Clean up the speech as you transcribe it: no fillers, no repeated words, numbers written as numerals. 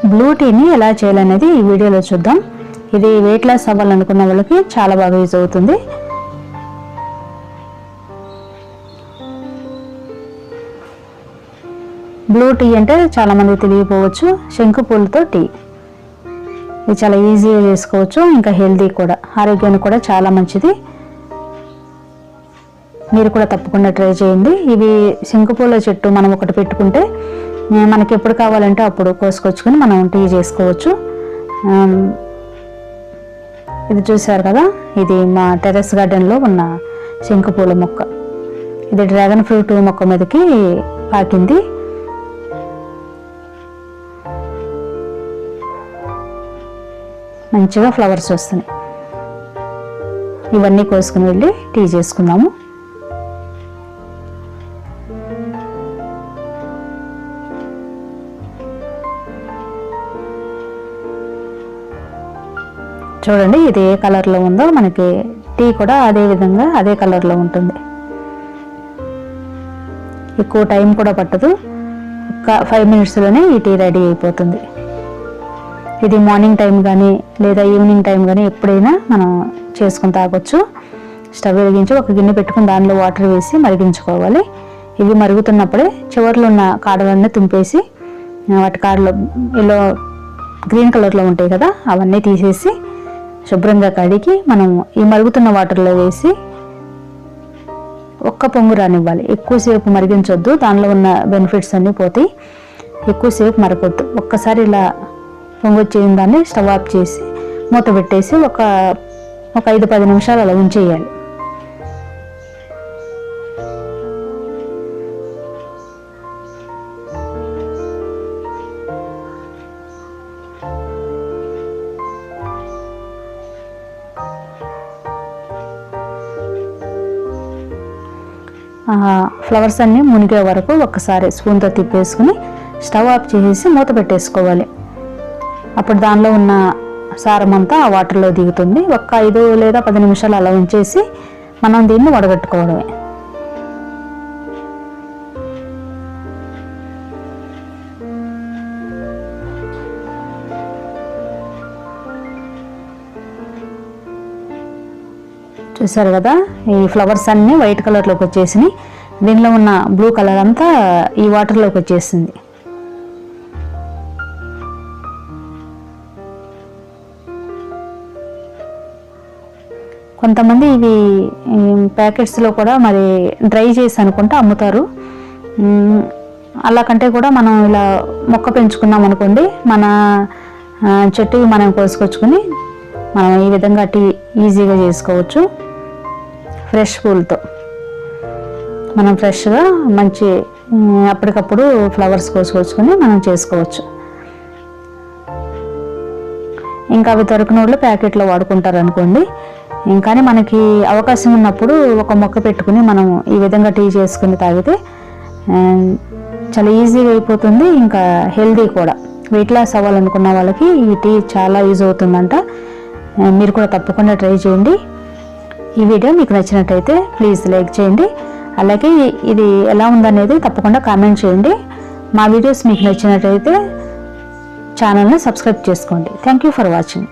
Blue టీని ఎలా చేయాలనేది ఈ వీడియోలో చూద్దాం. ఇది వెయిట్ లాస్ అవ్వాలనుకున్న వాళ్ళకి చాలా బాగా యూజ్ అవుతుంది. బ్లూ టీ అంటే చాలామంది తెలియకపోవచ్చు. శంకు పూలతో టీ. ఇది చాలా ఈజీగా చేసుకోవచ్చు, ఇంకా హెల్దీ కూడా, ఆరోగ్యానికి కూడా చాలా మంచిది. మీరు కూడా తప్పకుండా ట్రై చేయండి. ఇవి శంకుపూల చెట్టు మనం ఒకటి పెట్టుకుంటే మనకి ఎప్పుడు కావాలంటే అప్పుడు కోసుకొచ్చుకొని మనం టీ చేసుకోవచ్చు. ఇది చూసారు కదా, ఇది మా టెర్రస్ గార్డెన్లో ఉన్న శంకుపూల మొక్క. ఇది డ్రాగన్ ఫ్రూట్ మొక్క మీదకి పాకింది. మంచిగా ఫ్లవర్స్ వస్తున్నాయి. ఇవన్నీ కోసుకుని వెళ్ళి టీ చేసుకుందాము. చూడండి, ఇది ఏ కలర్లో ఉందో మనకి టీ కూడా అదే విధంగా అదే కలర్లో ఉంటుంది. ఎక్కువ టైం కూడా పట్టదు, ఒక 5 మినిట్స్లోనే ఈ టీ రెడీ అయిపోతుంది. ఇది మార్నింగ్ టైం కానీ లేదా ఈవినింగ్ టైం కానీ ఎప్పుడైనా మనం చేసుకుని తాగొచ్చు. స్టవ్ వెలిగించి ఒక గిన్నె పెట్టుకుని దానిలో వాటర్ వేసి మరిగించుకోవాలి. ఇవి మరుగుతున్నప్పుడే చివర్లో ఉన్న కాడలన్నీ తుంపేసి, వాటి కాడలు ఇలా గ్రీన్ కలర్లో ఉంటాయి కదా, అవన్నీ తీసేసి శుభ్రంగా కడిగి మనం ఈ మరుగుతున్న వాటర్లో వేసి ఒక్క పొంగు రానివ్వాలి. ఎక్కువసేపు మరిగించొద్దు, దానిలో ఉన్న బెనిఫిట్స్ అన్నీ పోతాయి. ఎక్కువసేపు మరగొద్దు. ఒక్కసారి ఇలా పొంగొచ్చేసిన దాన్ని స్టవ్ ఆఫ్ చేసి మూత పెట్టేసి ఒక 5-10 నిమిషాలు అలా ఉంచేయాలి. ఫ్లవర్స్ అన్నీ మునిగే వరకు ఒక్కసారి స్పూన్తో తిప్పేసుకుని స్టవ్ ఆఫ్ చేసేసి మూత పెట్టేసుకోవాలి. అప్పుడు దానిలో ఉన్న సారం అంతా ఆ వాటర్లో దిగుతుంది. ఒక 5 లేదా 10 నిమిషాలు అలా ఉంచేసి మనం దీన్ని వడగట్టుకోవడమే. చూసారు కదా, ఈ ఫ్లవర్స్ అన్నీ వైట్ కలర్లోకి వచ్చేసినాయి. దీనిలో ఉన్న బ్లూ కలర్ అంతా ఈ వాటర్లోకి వచ్చేసింది. కొంతమంది ఇవి ప్యాకెట్స్లో కూడా మరి డ్రై చేసి అనుకుంటా అమ్ముతారు. అలా కంటే కూడా మనం ఇలా మొక్క పెంచుకున్నాం అనుకోండి, మన చెట్టువి మనం కోసుకొచ్చుకొని మనం ఈ విధంగా టీ ఈజీగా చేసుకోవచ్చు. ఫ్రెష్ పూలతో మనం ఫ్రెష్గా మంచి అప్పటికప్పుడు ఫ్లవర్స్ కోసుకొచ్చుకొని మనం చేసుకోవచ్చు. ఇంకా అవి దొరికిన వాళ్ళు ప్యాకెట్లో వాడుకుంటారు అనుకోండి. కానీ మనకి అవకాశం ఉన్నప్పుడు ఒక మొక్క పెట్టుకుని మనం ఈ విధంగా టీ చేసుకుని తాగితే చాలా ఈజీగా అయిపోతుంది, ఇంకా హెల్దీ కూడా. వెయిట్ లాస్ అవ్వాలనుకున్న వాళ్ళకి ఈ టీ చాలా యూజ్ అవుతుందంట. మీరు కూడా తప్పకుండా ట్రై చేయండి. ఈ వీడియో మీకు నచ్చినట్టయితే ప్లీజ్ లైక్ చేయండి. అలాగే ఇది ఎలా ఉందనేది తప్పకుండా కామెంట్ చేయండి. మా వీడియోస్ మీకు నచ్చినట్టయితే ఛానల్ని సబ్స్క్రైబ్ చేసుకోండి. Thank you for watching.